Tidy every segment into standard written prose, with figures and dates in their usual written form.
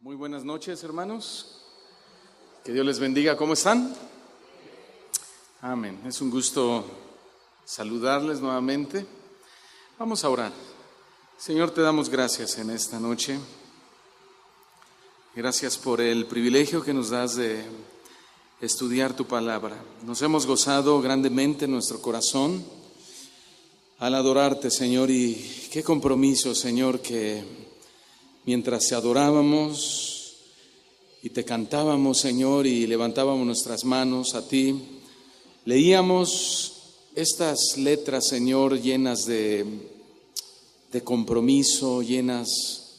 Muy buenas noches, hermanos. Que Dios les bendiga. ¿Cómo están? Amén. Es un gusto saludarles nuevamente. Vamos a orar. Señor, te damos gracias en esta noche. Gracias por el privilegio que nos das de estudiar tu palabra. Nos hemos gozado grandemente en nuestro corazón al adorarte, Señor, y qué compromiso, Señor, que mientras te adorábamos y te cantábamos, Señor, y levantábamos nuestras manos a ti, leíamos estas letras, Señor, llenas de compromiso, llenas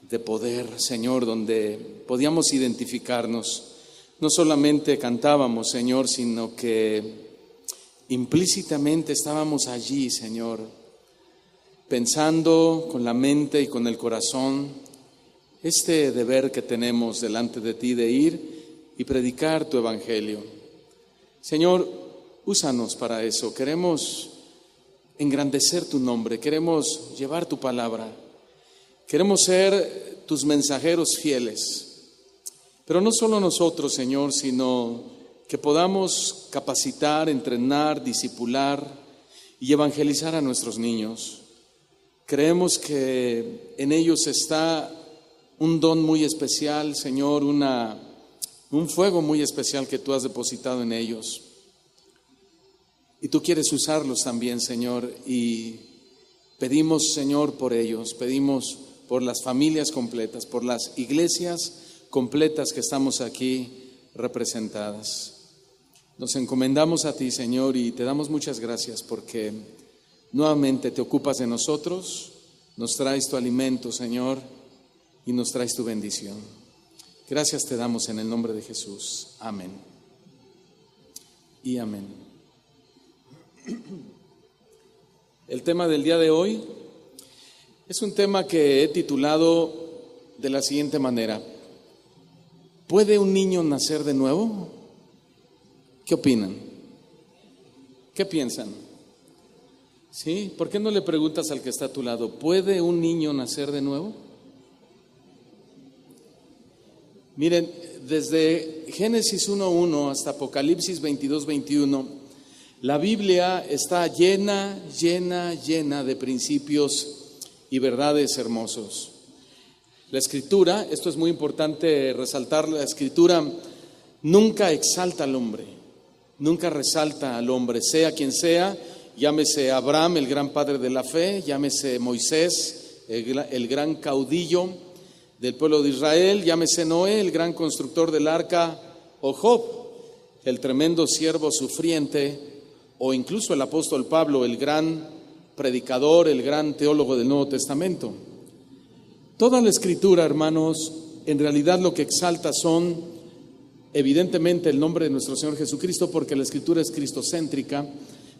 de poder, Señor, donde podíamos identificarnos. No solamente cantábamos, Señor, sino que implícitamente estábamos allí, Señor, pensando con la mente y con el corazón este deber que tenemos delante de ti de ir y predicar tu evangelio. Señor, úsanos para eso. Queremos engrandecer tu nombre, queremos llevar tu palabra, queremos ser tus mensajeros fieles. Pero no solo nosotros, Señor, sino que podamos capacitar, entrenar, discipular y evangelizar a nuestros niños. Creemos que en ellos está un don muy especial, Señor, un fuego muy especial que tú has depositado en ellos. Y tú quieres usarlos también, Señor, y pedimos, Señor, por ellos, pedimos por las familias completas, por las iglesias completas que estamos aquí representadas. Nos encomendamos a ti, Señor, y te damos muchas gracias porque nuevamente te ocupas de nosotros, nos traes tu alimento, Señor, y nos traes tu bendición. Gracias te damos en el nombre de Jesús. Amén. Y amén. El tema del día de hoy es un tema que he titulado de la siguiente manera: ¿puede un niño nacer de nuevo? ¿Qué opinan? ¿Qué piensan? ¿Sí? ¿Por qué no le preguntas al que está a tu lado, ¿puede un niño nacer de nuevo? Miren, desde Génesis 1:1 hasta Apocalipsis 22:21, la Biblia está llena de principios y verdades hermosos. La Escritura, esto es muy importante resaltar, la Escritura nunca exalta al hombre, nunca resalta al hombre, sea quien sea. Llámese Abraham, el gran padre de la fe, llámese Moisés, el gran caudillo del pueblo de Israel, llámese Noé, el gran constructor del arca, o Job, el tremendo siervo sufriente, o incluso el apóstol Pablo, el gran predicador, el gran teólogo del Nuevo Testamento. Toda la Escritura, hermanos, en realidad lo que exalta son evidentemente el nombre de nuestro Señor Jesucristo, porque la Escritura es cristocéntrica,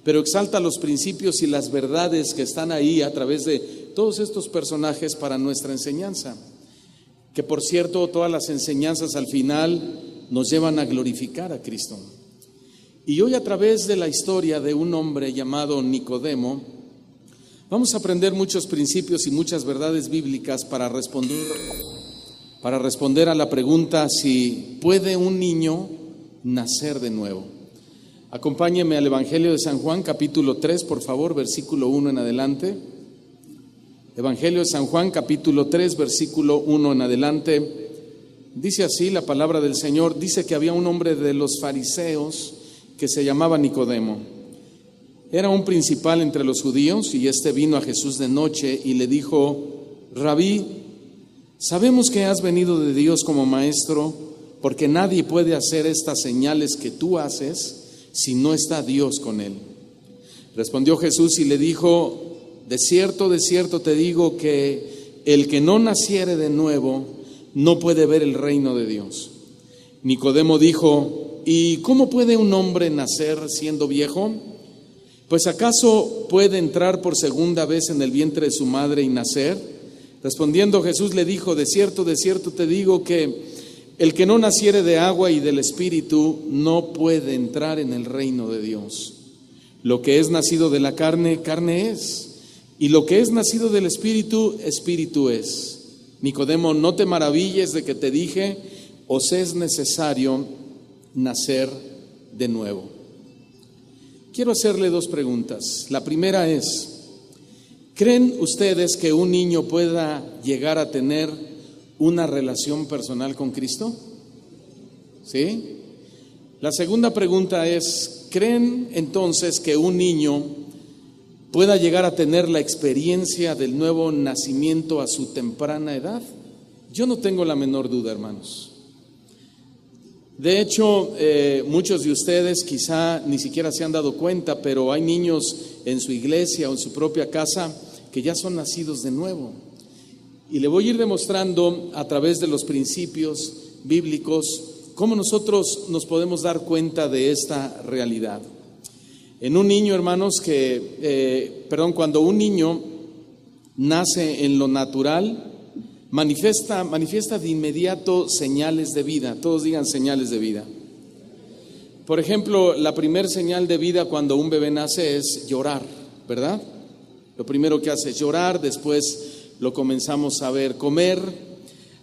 pero exalta los principios y las verdades que están ahí a través de todos estos personajes para nuestra enseñanza. Que por cierto, todas las enseñanzas al final nos llevan a glorificar a Cristo. Y hoy, a través de la historia de un hombre llamado Nicodemo, vamos a aprender muchos principios y muchas verdades bíblicas para responder a la pregunta si puede un niño nacer de nuevo. Acompáñeme al Evangelio de San Juan, capítulo 3, por favor, versículo 1 en adelante. Evangelio de San Juan, capítulo 3, versículo 1 en adelante. Dice así la palabra del Señor. Dice que había un hombre de los fariseos que se llamaba Nicodemo. Era un principal entre los judíos, y este vino a Jesús de noche y le dijo: Rabí, sabemos que has venido de Dios como maestro, porque nadie puede hacer estas señales que tú haces si no está Dios con él. Respondió Jesús y le dijo: de cierto te digo que el que no naciere de nuevo no puede ver el reino de Dios. Nicodemo dijo: ¿y cómo puede un hombre nacer siendo viejo? Pues ¿acaso puede entrar por segunda vez en el vientre de su madre y nacer? Respondiendo Jesús le dijo: de cierto te digo que el que no naciere de agua y del Espíritu no puede entrar en el reino de Dios. Lo que es nacido de la carne, carne es, y lo que es nacido del Espíritu, Espíritu es. Nicodemo, no te maravilles de que te dije, os es necesario nacer de nuevo. Quiero hacerle dos preguntas. La primera es, ¿creen ustedes que un niño pueda llegar a tener una relación personal con Cristo? ¿Sí? La segunda pregunta es, ¿creen entonces que un niño pueda llegar a tener la experiencia del nuevo nacimiento a su temprana edad? Yo no tengo la menor duda, hermanos. De hecho, muchos de ustedes quizá ni siquiera se han dado cuenta, pero hay niños en su iglesia o en su propia casa que ya son nacidos de nuevo. Y le voy a ir demostrando a través de los principios bíblicos cómo nosotros nos podemos dar cuenta de esta realidad. En un niño, hermanos, cuando un niño nace en lo natural, manifiesta de inmediato señales de vida. Todos digan señales de vida. Por ejemplo, la primer señal de vida cuando un bebé nace es llorar, ¿verdad? Lo primero que hace es llorar, después lo comenzamos a ver comer,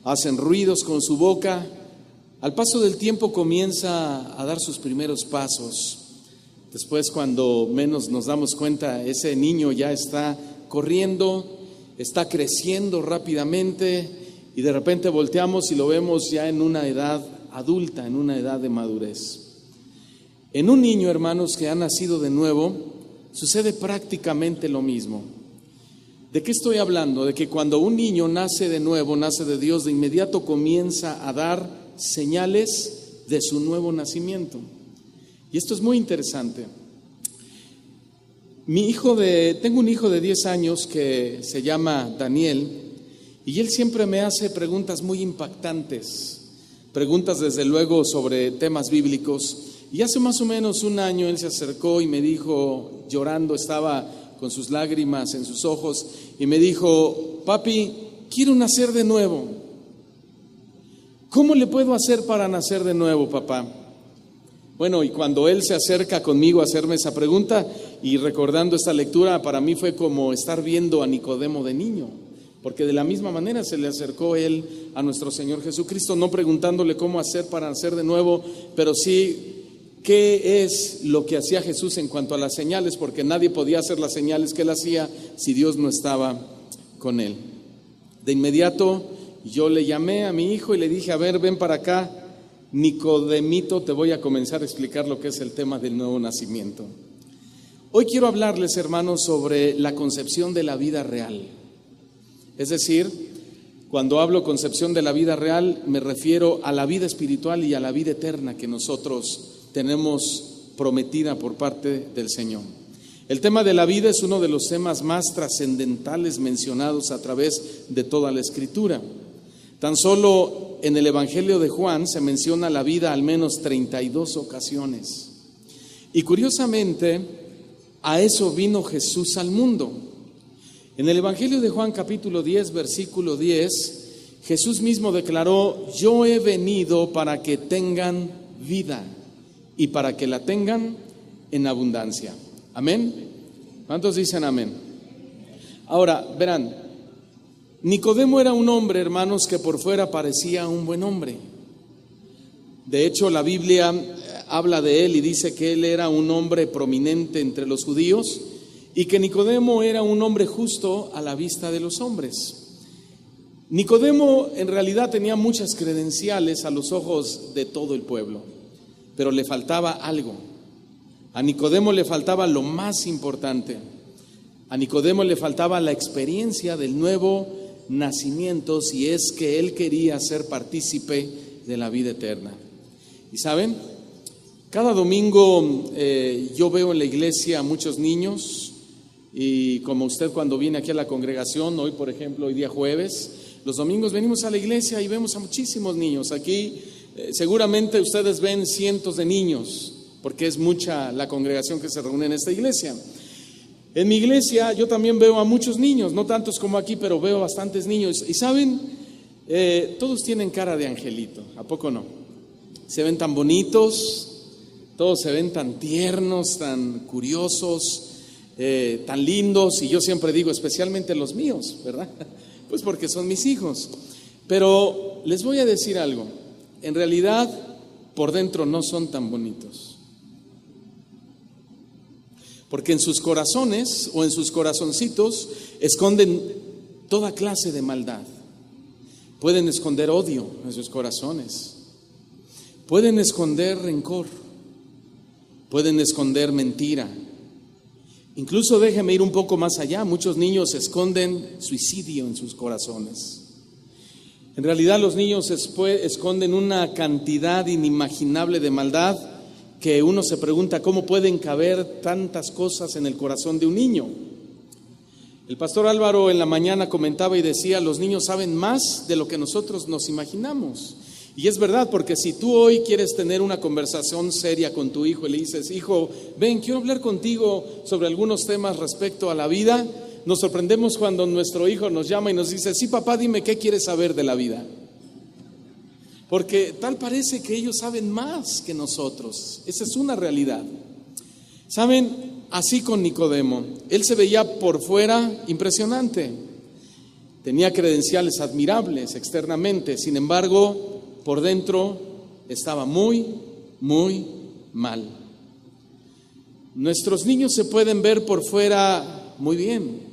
hacen ruidos con su boca. Al paso del tiempo comienza a dar sus primeros pasos. Después, cuando menos nos damos cuenta, ese niño ya está corriendo, está creciendo rápidamente y de repente volteamos y lo vemos ya en una edad adulta, en una edad de madurez. En un niño, hermanos, que ha nacido de nuevo, sucede prácticamente lo mismo. ¿De qué estoy hablando? De que cuando un niño nace de nuevo, nace de Dios, de inmediato comienza a dar señales de su nuevo nacimiento. Y esto es muy interesante. Tengo un hijo de 10 años que se llama Daniel, y él siempre me hace preguntas muy impactantes, preguntas desde luego sobre temas bíblicos. Y hace más o menos un año él se acercó y me dijo, llorando, estaba con sus lágrimas en sus ojos, y me dijo, papi, quiero nacer de nuevo. ¿Cómo le puedo hacer para nacer de nuevo, papá? Bueno, y cuando él se acerca conmigo a hacerme esa pregunta y recordando esta lectura, para mí fue como estar viendo a Nicodemo de niño, porque de la misma manera se le acercó él a nuestro Señor Jesucristo, no preguntándole cómo hacer para nacer de nuevo, pero sí qué es lo que hacía Jesús en cuanto a las señales, porque nadie podía hacer las señales que él hacía si Dios no estaba con él. De inmediato yo le llamé a mi hijo y le dije, a ver, ven para acá, Nicodemito, te voy a comenzar a explicar lo que es el tema del nuevo nacimiento. Hoy quiero hablarles, hermanos, sobre la concepción de la vida real. Es decir, cuando hablo concepción de la vida real, me refiero a la vida espiritual y a la vida eterna que nosotros tenemos prometida por parte del Señor. El tema de la vida es uno de los temas más trascendentales mencionados a través de toda la Escritura. Tan solo en el Evangelio de Juan se menciona la vida al menos 32 ocasiones. Y curiosamente, a eso vino Jesús al mundo. En el Evangelio de Juan capítulo 10, versículo 10, Jesús mismo declaró, yo he venido para que tengan vida y para que la tengan en abundancia. Amén. ¿Cuántos dicen amén? Ahora, verán, Nicodemo era un hombre, hermanos, que por fuera parecía un buen hombre. De hecho, la Biblia habla de él y dice que él era un hombre prominente entre los judíos y que Nicodemo era un hombre justo a la vista de los hombres. Nicodemo en realidad tenía muchas credenciales a los ojos de todo el pueblo, pero le faltaba algo. A Nicodemo le faltaba lo más importante. A Nicodemo le faltaba la experiencia del nuevo nacimiento, si es que él quería ser partícipe de la vida eterna. Y saben, cada domingo yo veo en la iglesia a muchos niños, y como usted cuando viene aquí a la congregación, hoy por ejemplo, hoy día jueves, los domingos venimos a la iglesia y vemos a muchísimos niños. Aquí seguramente ustedes ven cientos de niños, porque es mucha la congregación que se reúne en esta iglesia. En mi iglesia yo también veo a muchos niños, no tantos como aquí, pero veo bastantes niños. Y saben, todos tienen cara de angelito, ¿a poco no? Se ven tan bonitos, todos se ven tan tiernos, tan curiosos, tan lindos. Y yo siempre digo, especialmente los míos, ¿verdad? Pues porque son mis hijos. Pero les voy a decir algo, en realidad por dentro no son tan bonitos. Porque en sus corazones o en sus corazoncitos esconden toda clase de maldad. Pueden esconder odio en sus corazones. Pueden esconder rencor. Pueden esconder mentira. Incluso déjeme ir un poco más allá. Muchos niños esconden suicidio en sus corazones. En realidad los niños esconden una cantidad inimaginable de maldad que uno se pregunta cómo pueden caber tantas cosas en el corazón de un niño. El pastor Álvaro en la mañana comentaba y decía, los niños saben más de lo que nosotros nos imaginamos. Y es verdad, porque si tú hoy quieres tener una conversación seria con tu hijo y le dices, hijo, ven, quiero hablar contigo sobre algunos temas respecto a la vida, nos sorprendemos cuando nuestro hijo nos llama y nos dice, sí papá, dime qué quieres saber de la vida. Porque tal parece que ellos saben más que nosotros. Esa es una realidad. ¿Saben? Así con Nicodemo. Él se veía por fuera impresionante. Tenía credenciales admirables externamente. Sin embargo, por dentro estaba muy, muy mal. Nuestros niños se pueden ver por fuera muy bien.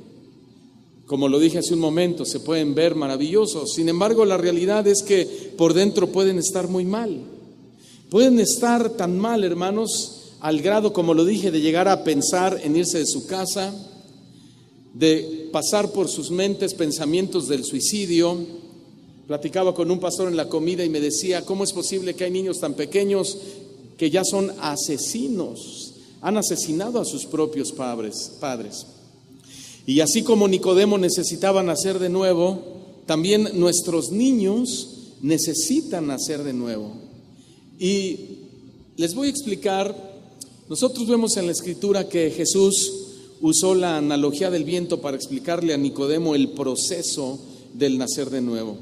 Como lo dije hace un momento, se pueden ver maravillosos. Sin embargo, la realidad es que por dentro pueden estar muy mal. Pueden estar tan mal, hermanos, al grado, como lo dije, de llegar a pensar en irse de su casa, de pasar por sus mentes pensamientos del suicidio. Platicaba con un pastor en la comida y me decía, ¿cómo es posible que hay niños tan pequeños que ya son asesinos? Han asesinado a sus propios padres. Y así como Nicodemo necesitaba nacer de nuevo, también nuestros niños necesitan nacer de nuevo. Y les voy a explicar, nosotros vemos en la Escritura que Jesús usó la analogía del viento para explicarle a Nicodemo el proceso del nacer de nuevo.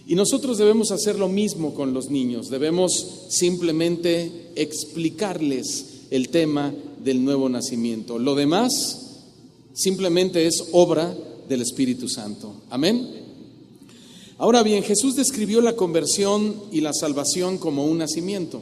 Y nosotros debemos hacer lo mismo con los niños, debemos simplemente explicarles el tema del nuevo nacimiento. Lo demás simplemente es obra del Espíritu Santo. Amén. Ahora bien, Jesús describió la conversión y la salvación como un nacimiento.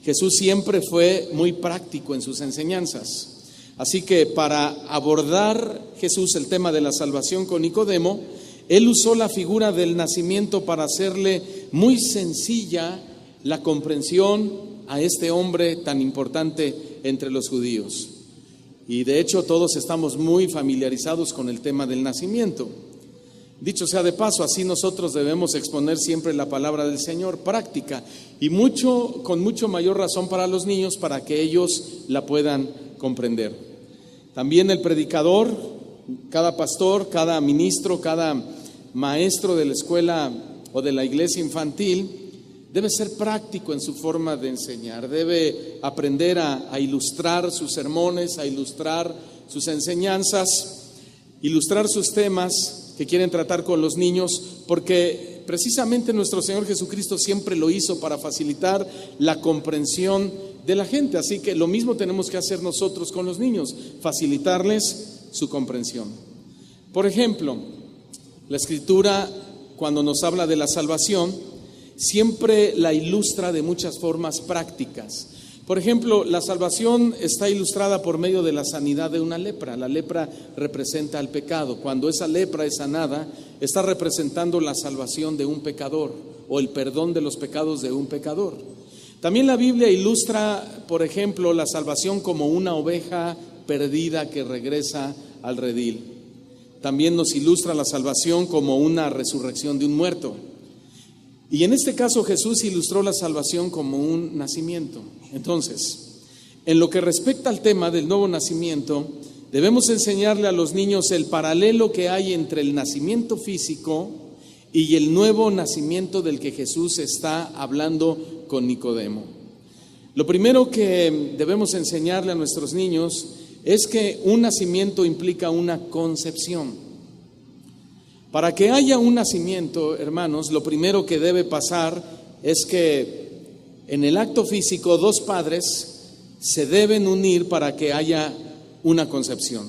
Jesús siempre fue muy práctico en sus enseñanzas. Así que para abordar Jesús el tema de la salvación con Nicodemo, Él usó la figura del nacimiento para hacerle muy sencilla la comprensión a este hombre tan importante entre los judíos. Y de hecho todos estamos muy familiarizados con el tema del nacimiento. Dicho sea de paso, así nosotros debemos exponer siempre la palabra del Señor, práctica, y con mucho mayor razón para los niños, para que ellos la puedan comprender. También el predicador, cada pastor, cada ministro, cada maestro de la escuela o de la iglesia infantil, debe ser práctico en su forma de enseñar, debe aprender a ilustrar sus sermones, a ilustrar sus enseñanzas, ilustrar sus temas que quieren tratar con los niños, porque precisamente nuestro Señor Jesucristo siempre lo hizo para facilitar la comprensión de la gente. Así que lo mismo tenemos que hacer nosotros con los niños, facilitarles su comprensión. Por ejemplo, la Escritura, cuando nos habla de la salvación, siempre la ilustra de muchas formas prácticas. Por ejemplo, la salvación está ilustrada por medio de la sanidad de una lepra. La lepra representa el pecado. Cuando esa lepra es sanada, está representando la salvación de un pecador o el perdón de los pecados de un pecador. También la Biblia ilustra, por ejemplo, la salvación como una oveja perdida que regresa al redil. También nos ilustra la salvación como una resurrección de un muerto. Y en este caso Jesús ilustró la salvación como un nacimiento. Entonces, en lo que respecta al tema del nuevo nacimiento, debemos enseñarle a los niños el paralelo que hay entre el nacimiento físico y el nuevo nacimiento del que Jesús está hablando con Nicodemo. Lo primero que debemos enseñarle a nuestros niños es que un nacimiento implica una concepción. Para que haya un nacimiento, hermanos, lo primero que debe pasar es que en el acto físico dos padres se deben unir para que haya una concepción.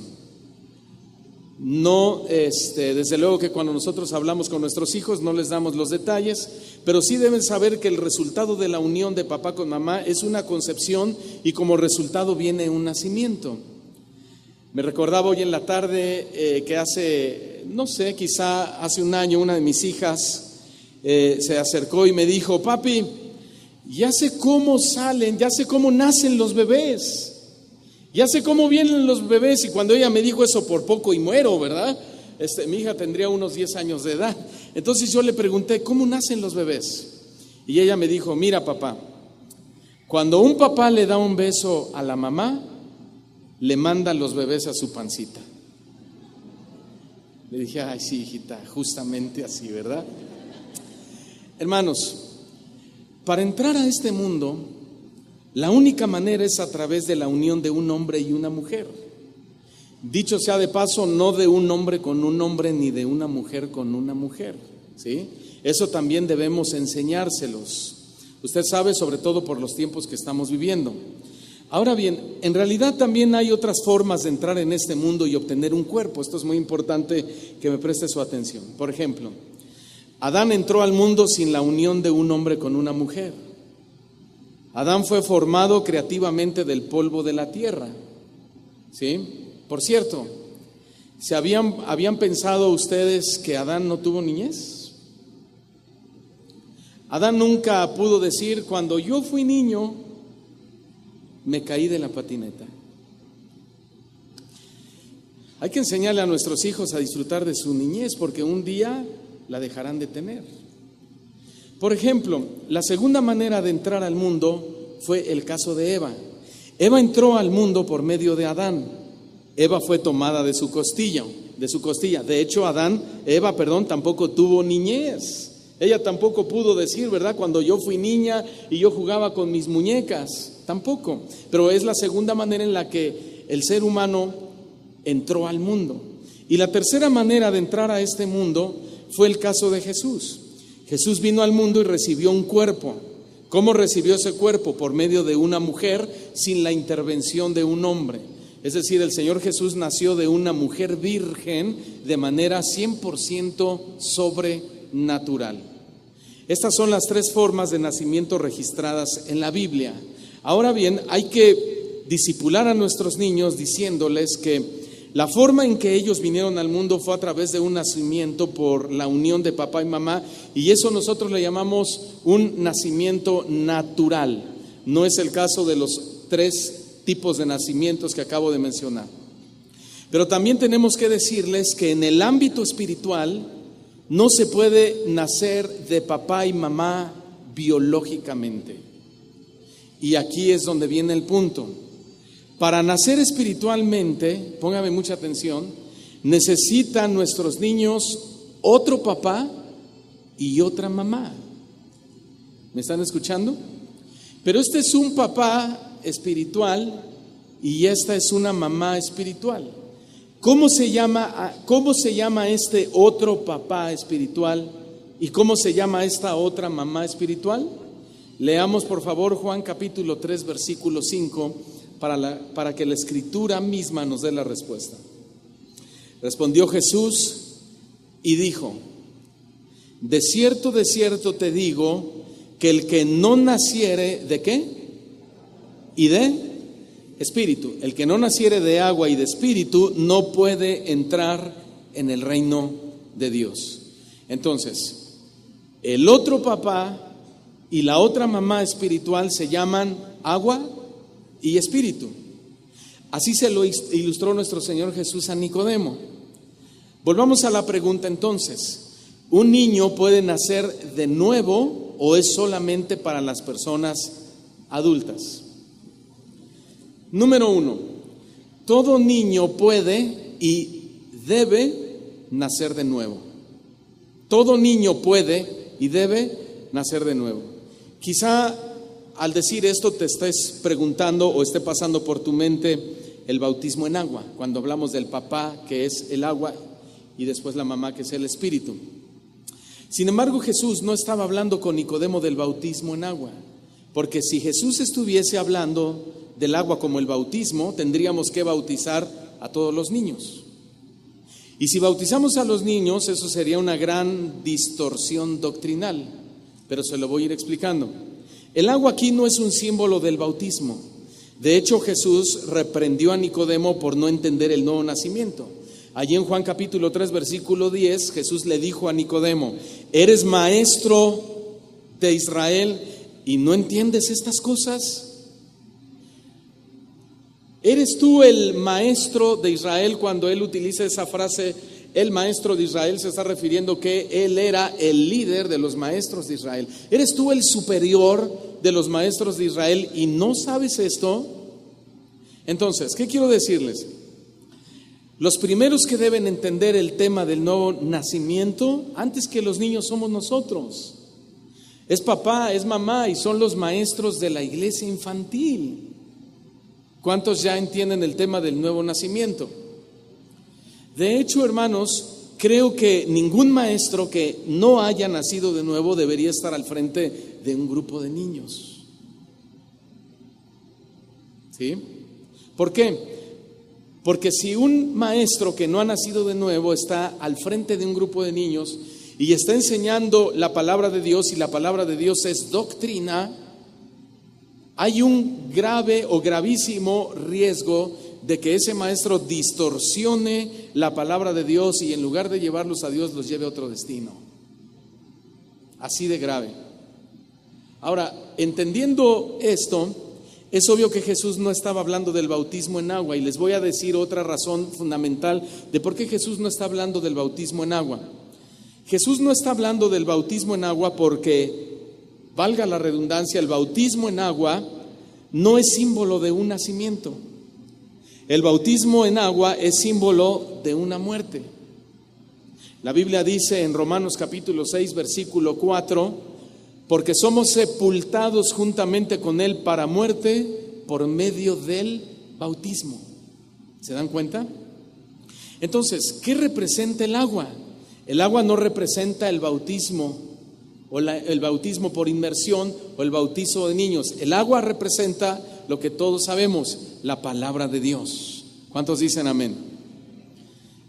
No, desde luego que cuando nosotros hablamos con nuestros hijos no les damos los detalles, pero sí deben saber que el resultado de la unión de papá con mamá es una concepción y como resultado viene un nacimiento. Me recordaba hoy en la tarde que hace, no sé, quizá hace un año una de mis hijas se acercó y me dijo: papi, ya sé cómo salen, ya sé cómo nacen los bebés. Ya sé cómo vienen los bebés. Y cuando ella me dijo eso, por poco y muero, ¿verdad? Mi hija tendría unos 10 años de edad. Entonces yo le pregunté: ¿cómo nacen los bebés? Y ella me dijo: mira, papá, cuando un papá le da un beso a la mamá, le manda los bebés a su pancita. Le dije: ay, sí, hijita, justamente así, ¿verdad? Hermanos, para entrar a este mundo, la única manera es a través de la unión de un hombre y una mujer. Dicho sea de paso, no de un hombre con un hombre ni de una mujer con una mujer, ¿sí? Eso también debemos enseñárselos. Usted sabe, sobre todo por los tiempos que estamos viviendo. Ahora bien, en realidad también hay otras formas de entrar en este mundo y obtener un cuerpo. Esto es muy importante que me preste su atención. Por ejemplo, Adán entró al mundo sin la unión de un hombre con una mujer. Adán fue formado creativamente del polvo de la tierra, ¿sí? Por cierto, ¿habían pensado ustedes que Adán no tuvo niñez? Adán nunca pudo decir: cuando yo fui niño, me caí de la patineta. Hay que enseñarle a nuestros hijos a disfrutar de su niñez, porque un día la dejarán de tener. Por ejemplo, la segunda manera de entrar al mundo fue el caso de Eva. Eva entró al mundo por medio de Adán. Eva fue tomada de su costilla. De hecho, Eva, tampoco tuvo niñez. Ella tampoco pudo decir, ¿verdad? Cuando yo fui niña y yo jugaba con mis muñecas, tampoco. Pero es la segunda manera en la que el ser humano entró al mundo. Y la tercera manera de entrar a este mundo fue el caso de Jesús. Jesús vino al mundo y recibió un cuerpo. ¿Cómo recibió ese cuerpo? Por medio de una mujer, sin la intervención de un hombre. Es decir, el Señor Jesús nació de una mujer virgen de manera 100% sobrenatural. Estas son las tres formas de nacimiento registradas en la Biblia. Ahora bien, hay que discipular a nuestros niños diciéndoles que la forma en que ellos vinieron al mundo fue a través de un nacimiento por la unión de papá y mamá, y eso nosotros le llamamos un nacimiento natural. No es el caso de los 3 tipos de nacimientos que acabo de mencionar. Pero también tenemos que decirles que en el ámbito espiritual no se puede nacer de papá y mamá biológicamente. Y aquí es donde viene el punto. Para nacer espiritualmente, póngame mucha atención, necesitan nuestros niños otro papá y otra mamá. ¿Me están escuchando? Pero este es un papá espiritual y esta es una mamá espiritual. ¿Cómo se llama este otro papá espiritual y cómo se llama esta otra mamá espiritual? Leamos por favor Juan capítulo 3 versículo 5 para que la escritura misma nos dé la respuesta. Respondió Jesús y dijo: de cierto te digo que el que no naciere ¿de qué? Y de espíritu. El que no naciere de agua y de espíritu no puede entrar en el reino de Dios. Entonces, el otro papá y la otra mamá espiritual se llaman agua y espíritu. Así se lo ilustró nuestro Señor Jesús a Nicodemo. Volvamos a la pregunta entonces. ¿Un niño puede nacer de nuevo o es solamente para las personas adultas? Número 1, todo niño puede y debe nacer de nuevo. Todo niño puede y debe nacer de nuevo. Quizá al decir esto te estés preguntando o esté pasando por tu mente el bautismo en agua, cuando hablamos del papá que es el agua y después la mamá que es el espíritu. Sin embargo, Jesús no estaba hablando con Nicodemo del bautismo en agua, porque si Jesús estuviese hablando del agua como el bautismo, tendríamos que bautizar a todos los niños. Y si bautizamos a los niños, eso sería una gran distorsión doctrinal, pero se lo voy a ir explicando. El agua aquí no es un símbolo del bautismo. De hecho, Jesús reprendió a Nicodemo por no entender el nuevo nacimiento. Allí en Juan capítulo 3, versículo 10, Jesús le dijo a Nicodemo: ¿eres maestro de Israel y no entiendes estas cosas? ¿Eres tú el maestro de Israel? Cuando él utiliza esa frase, el maestro de Israel, se está refiriendo que él era el líder de los maestros de Israel. ¿Eres tú el superior de los maestros de Israel y no sabes esto? Entonces, ¿qué quiero decirles? Los primeros que deben entender el tema del nuevo nacimiento, antes que los niños, somos nosotros. Es papá, es mamá y son los maestros de la iglesia infantil. ¿Cuántos ya entienden el tema del nuevo nacimiento? De hecho, hermanos, creo que ningún maestro que no haya nacido de nuevo debería estar al frente de un grupo de niños. ¿Sí? ¿Por qué? Porque si un maestro que no ha nacido de nuevo está al frente de un grupo de niños y está enseñando la palabra de Dios, y la palabra de Dios es doctrina, hay un grave o gravísimo riesgo de que ese maestro distorsione la palabra de Dios y en lugar de llevarlos a Dios los lleve a otro destino. Así de grave. Ahora, entendiendo esto, es obvio que Jesús no estaba hablando del bautismo en agua, y les voy a decir otra razón fundamental de por qué Jesús no está hablando del bautismo en agua. Jesús no está hablando del bautismo en agua porque, valga la redundancia, el bautismo en agua no es símbolo de un nacimiento. El bautismo en agua es símbolo de una muerte. La Biblia dice en Romanos capítulo 6, versículo 4, porque somos sepultados juntamente con Él para muerte por medio del bautismo. ¿Se dan cuenta? Entonces, ¿qué representa el agua? El agua no representa el bautismo o el bautismo por inmersión o el bautizo de niños. El agua representa lo que todos sabemos, la palabra de Dios. ¿Cuántos dicen amén?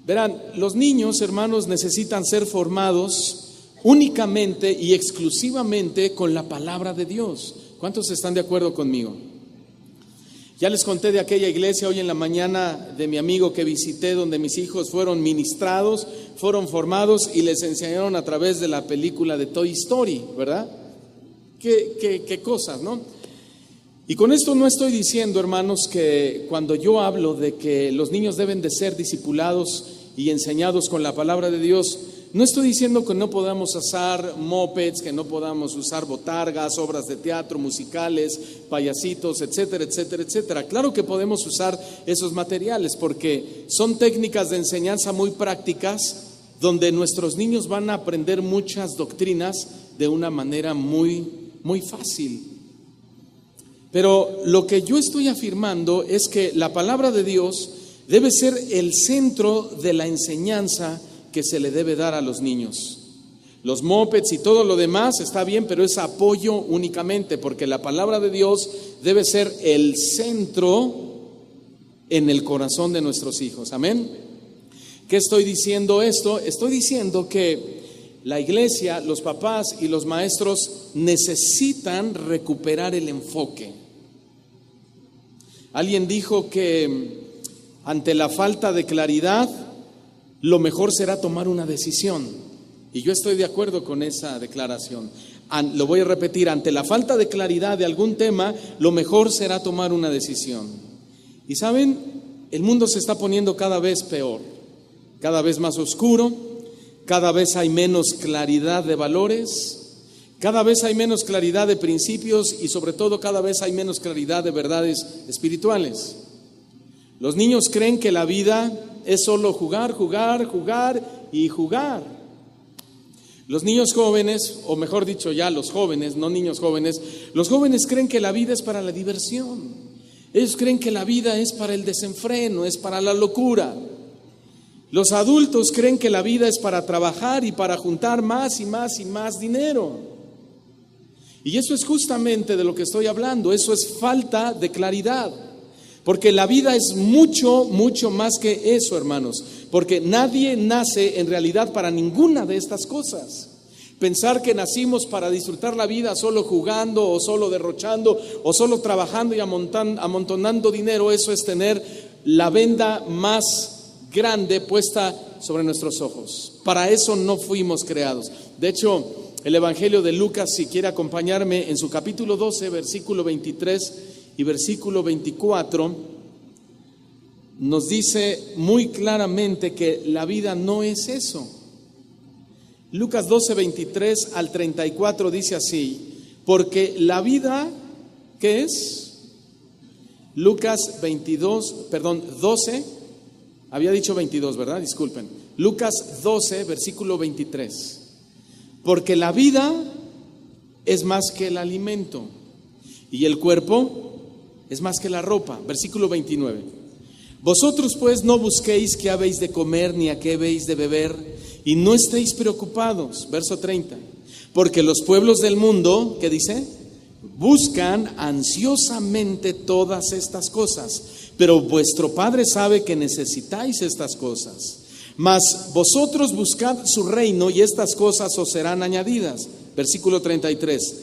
Verán, los niños, hermanos, necesitan ser formados únicamente y exclusivamente con la palabra de Dios. ¿Cuántos están de acuerdo conmigo? Ya les conté de aquella iglesia hoy en la mañana de mi amigo que visité, donde mis hijos fueron ministrados, fueron formados y les enseñaron a través de la película de Toy Story, ¿verdad? Qué cosas, ¿no? Y con esto no estoy diciendo, hermanos, que cuando yo hablo de que los niños deben de ser discipulados y enseñados con la palabra de Dios, no estoy diciendo que no podamos usar mopeds, que no podamos usar botargas, obras de teatro, musicales, payasitos, etcétera, etcétera, etcétera. Claro que podemos usar esos materiales porque son técnicas de enseñanza muy prácticas donde nuestros niños van a aprender muchas doctrinas de una manera muy, muy fácil. Pero lo que yo estoy afirmando es que la palabra de Dios debe ser el centro de la enseñanza que se le debe dar a los niños. Los mopeds y todo lo demás está bien, pero es apoyo únicamente, porque la palabra de Dios debe ser el centro en el corazón de nuestros hijos. Amén. ¿Qué estoy diciendo esto? Estoy diciendo que la iglesia, los papás y los maestros necesitan recuperar el enfoque. Alguien dijo que ante la falta de claridad, lo mejor será tomar una decisión. Y yo estoy de acuerdo con esa declaración. Lo voy a repetir, ante la falta de claridad de algún tema, lo mejor será tomar una decisión. Y saben, el mundo se está poniendo cada vez peor, cada vez más oscuro, cada vez hay menos claridad de valores, cada vez hay menos claridad de principios y sobre todo cada vez hay menos claridad de verdades espirituales. Los niños creen que la vida es solo jugar, jugar, jugar y jugar. Los niños jóvenes, o mejor dicho ya los jóvenes, no niños jóvenes, los jóvenes creen que la vida es para la diversión. Ellos creen que la vida es para el desenfreno, es para la locura. Los adultos creen que la vida es para trabajar y para juntar más y más y más dinero. Y eso es justamente de lo que estoy hablando, eso es falta de claridad. Porque la vida es mucho, mucho más que eso, hermanos. Porque nadie nace en realidad para ninguna de estas cosas. Pensar que nacimos para disfrutar la vida solo jugando o solo derrochando o solo trabajando y amontonando dinero, eso es tener la venda más grande puesta sobre nuestros ojos. Para eso no fuimos creados. De hecho, el Evangelio de Lucas, si quiere acompañarme, en su capítulo 12, versículo 23 y versículo 24, nos dice muy claramente que la vida no es eso. Lucas 12, 23 al 34 dice así: porque la vida, ¿qué es? Lucas 12, había dicho 22, ¿verdad? Disculpen. Lucas 12, versículo 23. Porque la vida es más que el alimento y el cuerpo es más que la ropa. Versículo 29. Vosotros pues no busquéis qué habéis de comer ni a qué habéis de beber, y no estéis preocupados. Verso 30. Porque los pueblos del mundo, ¿qué dice? Buscan ansiosamente todas estas cosas, pero vuestro Padre sabe que necesitáis estas cosas. Mas vosotros buscad su reino y estas cosas os serán añadidas. Versículo 33.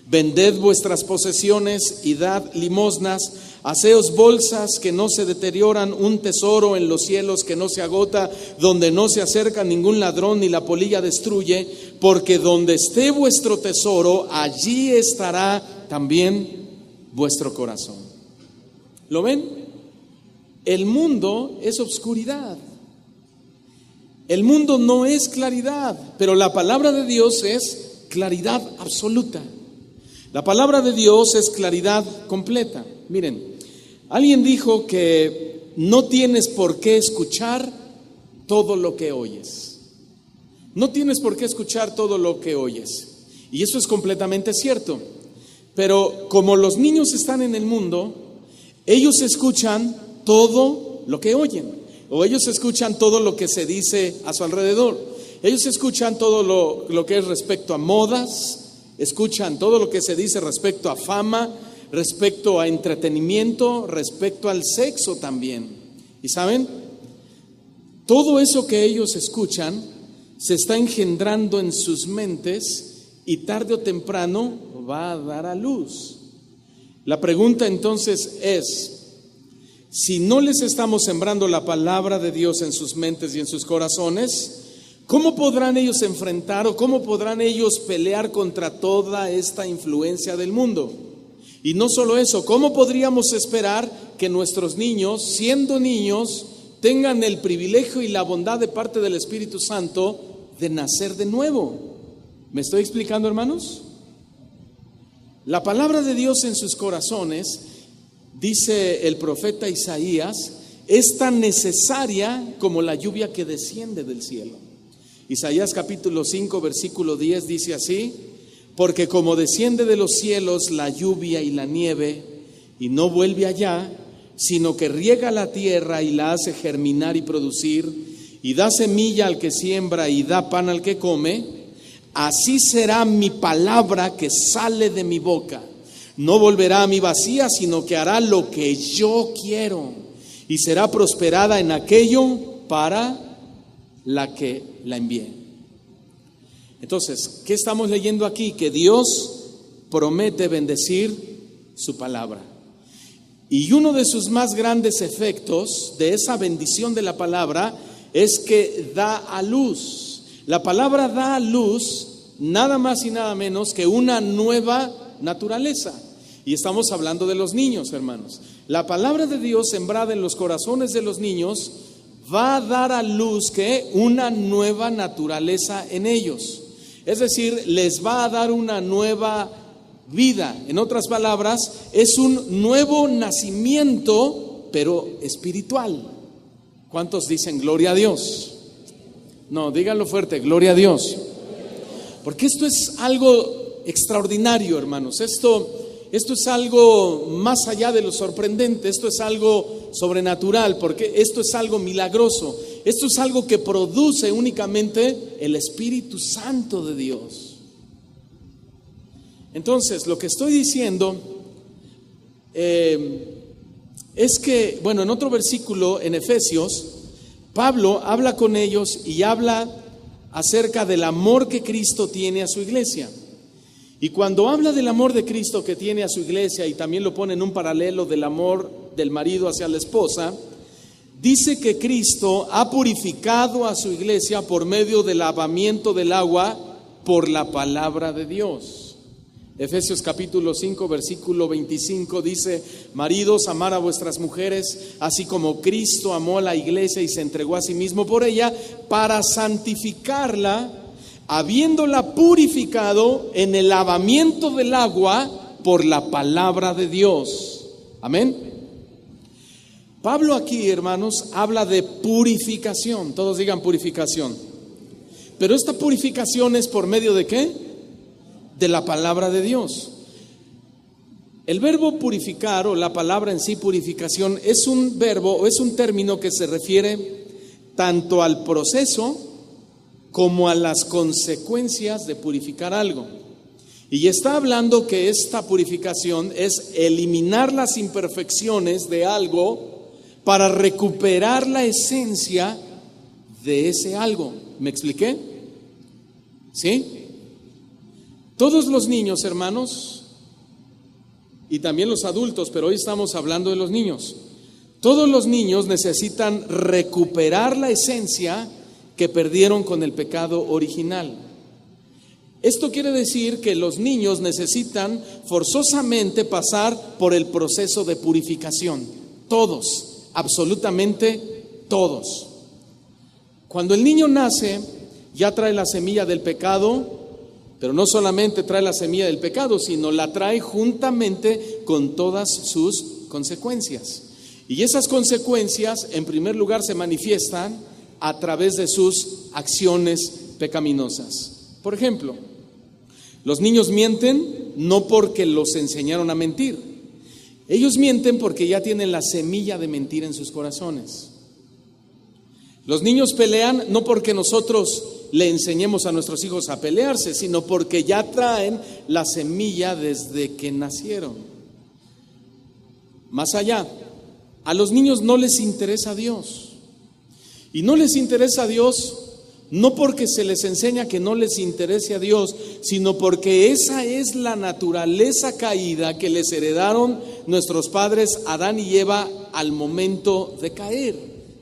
Vended vuestras posesiones y dad limosnas. Haceos bolsas que no se deterioran, un tesoro en los cielos que no se agota, donde no se acerca ningún ladrón ni la polilla destruye, porque donde esté vuestro tesoro, allí estará también vuestro corazón. ¿Lo ven? El mundo es obscuridad. El mundo no es claridad, pero la palabra de Dios es claridad absoluta. La palabra de Dios es claridad completa. Miren, alguien dijo que no tienes por qué escuchar todo lo que oyes. No tienes por qué escuchar todo lo que oyes. Y eso es completamente cierto. Pero como los niños están en el mundo, ellos escuchan todo lo que oyen. O ellos escuchan todo lo que se dice a su alrededor. Ellos escuchan todo lo que es respecto a modas, escuchan todo lo que se dice respecto a fama, respecto a entretenimiento, respecto al sexo también. ¿Y saben? Todo eso que ellos escuchan se está engendrando en sus mentes y tarde o temprano va a dar a luz. La pregunta entonces es: si no les estamos sembrando la palabra de Dios en sus mentes y en sus corazones, ¿cómo podrán ellos enfrentar o cómo podrán ellos pelear contra toda esta influencia del mundo? Y no solo eso, ¿cómo podríamos esperar que nuestros niños, siendo niños, tengan el privilegio y la bondad de parte del Espíritu Santo de nacer de nuevo? ¿Me estoy explicando, hermanos? La palabra de Dios en sus corazones, dice el profeta Isaías, es tan necesaria como la lluvia que desciende del cielo. Isaías capítulo 5, versículo 10 dice así: porque como desciende de los cielos la lluvia y la nieve, y no vuelve allá, sino que riega la tierra y la hace germinar y producir, y da semilla al que siembra y da pan al que come, así será mi palabra que sale de mi boca. No volverá a mí vacía, sino que hará lo que yo quiero, y será prosperada en aquello para la que la envié. Entonces, ¿qué estamos leyendo aquí? Que Dios promete bendecir su palabra. Y uno de sus más grandes efectos de esa bendición de la palabra es que da a luz. La palabra da a luz nada más y nada menos que una nueva naturaleza. Y estamos hablando de los niños, hermanos. La palabra de Dios sembrada en los corazones de los niños va a dar a luz que una nueva naturaleza en ellos. Es decir, les va a dar una nueva vida. En otras palabras, es un nuevo nacimiento, pero espiritual. ¿Cuántos dicen gloria a Dios? No, díganlo fuerte, gloria a Dios. Porque esto es algo extraordinario, hermanos. Esto es algo más allá de lo sorprendente. Esto es algo sobrenatural, porque esto es algo milagroso. Esto es algo que produce únicamente el Espíritu Santo de Dios. Entonces, lo que estoy diciendo es que, bueno, en otro versículo en Efesios, Pablo habla con ellos y habla acerca del amor que Cristo tiene a su iglesia. Y cuando habla del amor de Cristo que tiene a su iglesia, y también lo pone en un paralelo del amor del marido hacia la esposa, dice que Cristo ha purificado a su iglesia por medio del lavamiento del agua por la palabra de Dios. Efesios capítulo 5, versículo 25 dice: maridos, amad a vuestras mujeres, así como Cristo amó a la iglesia y se entregó a sí mismo por ella, para santificarla, habiéndola purificado en el lavamiento del agua por la palabra de Dios. Amén. Pablo aquí, hermanos, habla de purificación. Todos digan purificación. Pero esta purificación es por medio de ¿qué? De la palabra de Dios. El verbo purificar, o la palabra en sí, purificación, es un verbo o es un término que se refiere tanto al proceso como a las consecuencias de purificar algo. Y está hablando que esta purificación es eliminar las imperfecciones de algo para recuperar la esencia de ese algo. ¿Me expliqué? ¿Sí? Todos los niños, hermanos, y también los adultos, pero hoy estamos hablando de los niños. Todos los niños necesitan recuperar la esencia que perdieron con el pecado original. Esto quiere decir que los niños necesitan forzosamente pasar por el proceso de purificación. Todos, absolutamente todos. Cuando el niño nace, ya trae la semilla del pecado. Pero no solamente trae la semilla del pecado, sino la trae juntamente con todas sus consecuencias. Y esas consecuencias, en primer lugar, se manifiestan a través de sus acciones pecaminosas. Por ejemplo, los niños mienten no porque los enseñaron a mentir. Ellos mienten porque ya tienen la semilla de mentir en sus corazones. Los niños pelean no porque nosotros le enseñemos a nuestros hijos a pelearse, sino porque ya traen la semilla desde que nacieron. Más allá, a los niños no les interesa Dios. Y no les interesa a Dios no porque se les enseña que no les interese a Dios, sino porque esa es la naturaleza caída que les heredaron nuestros padres Adán y Eva al momento de caer.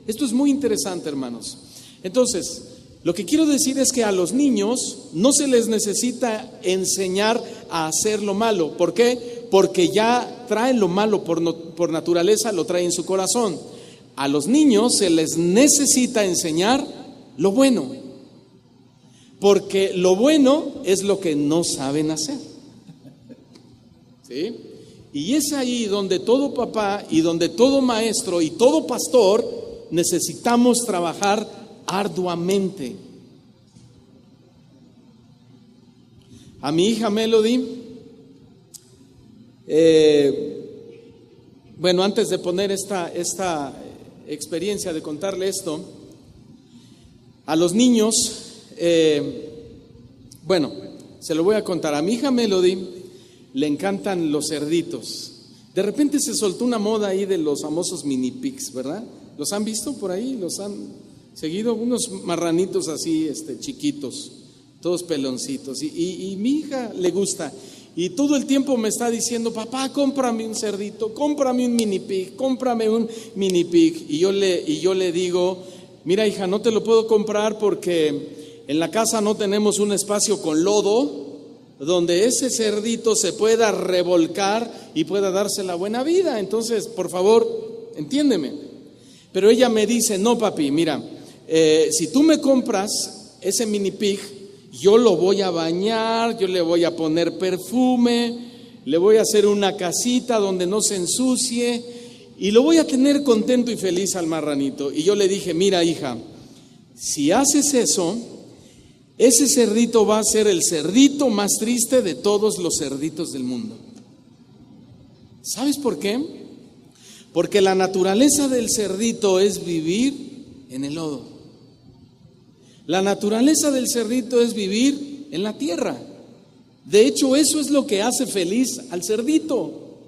Esto es muy interesante, hermanos. Entonces, lo que quiero decir es que a los niños no se les necesita enseñar a hacer lo malo. ¿Por qué? Porque ya traen lo malo por naturaleza, lo traen en su corazón. A los niños se les necesita enseñar lo bueno, porque lo bueno es lo que no saben hacer. ¿Sí? Y es ahí donde todo papá y donde todo maestro y todo pastor necesitamos trabajar arduamente. A mi hija Melody, bueno, antes de poner esta experiencia de contarle esto, a los niños, bueno, se lo voy a contar. A mi hija Melody le encantan los cerditos. De repente se soltó una moda ahí de los famosos mini pigs, ¿verdad? ¿Los han visto por ahí? ¿Los han seguido? Unos marranitos así, chiquitos, todos peloncitos. Y mi hija le gusta. Y todo el tiempo me está diciendo: papá, cómprame un cerdito, cómprame un mini pig, cómprame un mini pig. Y yo le digo: mira, hija, no te lo puedo comprar porque en la casa no tenemos un espacio con lodo donde ese cerdito se pueda revolcar y pueda darse la buena vida. Entonces, por favor, entiéndeme. Pero ella me dice: no, papi, mira, si tú me compras ese mini pig, yo lo voy a bañar, yo le voy a poner perfume, le voy a hacer una casita donde no se ensucie y lo voy a tener contento y feliz al marranito. Y yo le dije: mira, hija, si haces eso, ese cerdito va a ser el cerdito más triste de todos los cerditos del mundo. ¿Sabes por qué? Porque la naturaleza del cerdito es vivir en el lodo. La naturaleza del cerdito es vivir en la tierra. De hecho, eso es lo que hace feliz al cerdito.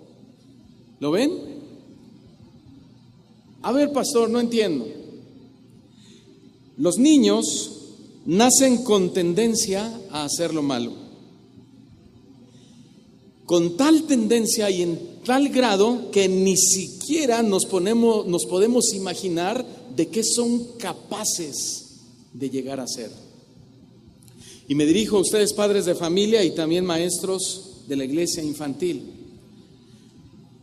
¿Lo ven? A ver, pastor, no entiendo. Los niños nacen con tendencia a hacer lo malo. Con tal tendencia y en tal grado que ni siquiera nos podemos imaginar de qué son capaces de llegar a ser. Y me dirijo a ustedes, padres de familia y también maestros de la iglesia infantil.